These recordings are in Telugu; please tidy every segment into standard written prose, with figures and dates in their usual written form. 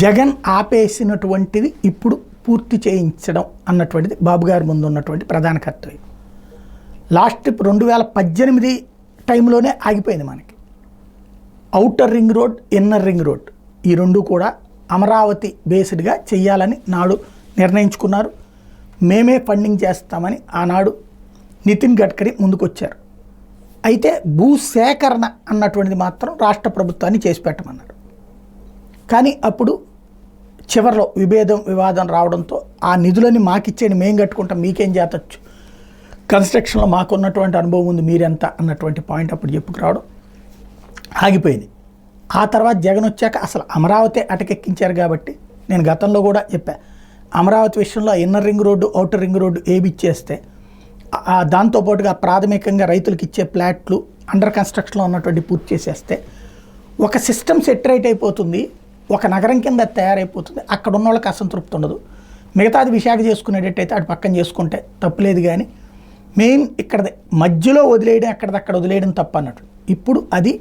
జగన్ ఆపేసినటువంటిది ఇప్పుడు పూర్తి చేయించడం అన్నటువంటిది బాబు గారి ముందు ఉన్నటువంటి ప్రధాన కర్తవ్యం. లాస్ట్ 2018 టైంలోనే ఆగిపోయింది మనకి. Outer ring road, inner ring road ఈ రెండు కూడా అమరావతి బేస్డ్గా చెయ్యాలని నాడు నిర్ణయించుకున్నారు. మేమే ఫండింగ్ చేస్తామని ఆనాడు నితిన్ గడ్కరీ ముందుకొచ్చారు. అయితే భూసేకరణ అన్నటువంటిది మాత్రం రాష్ట్ర ప్రభుత్వాన్ని చేసి పెట్టమన్నారు. కానీ అప్పుడు చివరిలో వివాదం రావడంతో ఆ నిధులని మాకిచ్చేయండి, మేం కట్టుకుంటాం, మీకేం చేతచ్చు, కన్స్ట్రక్షన్లో మాకున్నటువంటి అనుభవం ఉంది, మీరెంత అన్నటువంటి పాయింట్ అప్పుడు చెప్పుకురావడం ఆగిపోయింది. ఆ తర్వాత జగన్ వచ్చాక అసలు అమరావతి అటకెక్కించారు. కాబట్టి నేను గతంలో కూడా చెప్పా, అమరావతి విషయంలో inner ring road, outer ring road ఏబిచ్చేస్తే దాంతోపాటుగా ప్రాథమికంగా రైతులకు ఇచ్చే ప్లాట్లు అండర్ కన్స్ట్రక్షన్లో ఉన్నటువంటి పూర్తి చేసేస్తే ఒక సిస్టమ్ సెటరేట్ అయిపోతుంది, ఒక నగరం కింద తయారైపోతుంది. అక్కడ ఉన్న వాళ్ళకి అసంతృప్తి ఉండదు. మిగతాది విశాఖ చేసుకునేటట్టయితే అటు పక్కన చేసుకుంటే తప్పులేదు. కానీ మెయిన్ ఇక్కడ మధ్యలో వదిలేయడం, అక్కడదక్కడ వదిలేయడం తప్ప అన్నట్టు. ఇప్పుడు అది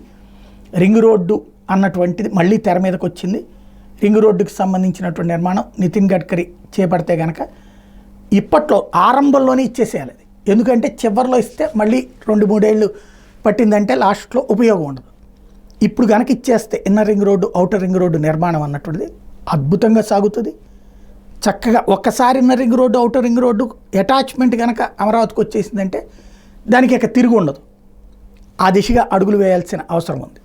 రింగ్ రోడ్డు అన్నటువంటిది మళ్ళీ తెర మీదకి వచ్చింది. రింగ్ రోడ్డుకి సంబంధించినటువంటి నిర్మాణం నితిన్ గడ్కరీ చేపడితే కనుక ఇప్పట్లో ఆరంభంలోనే ఇచ్చేసేయాలి అది. ఎందుకంటే చివరిలో ఇస్తే మళ్ళీ 2-3 ఏళ్ళు పట్టిందంటే లాస్ట్లో ఉపయోగం ఉండదు. ఇప్పుడు కనుక ఇచ్చేస్తే inner ring road, outer ring road నిర్మాణం అన్నటువంటిది అద్భుతంగా సాగుతుంది. చక్కగా ఒక్కసారి inner ring road, outer ring road attachment కనుక అమరావతికి వచ్చేసిందంటే దానికి ఇక తిరిగి ఉండదు. ఆ దిశగా అడుగులు వేయాల్సిన అవసరం ఉంది.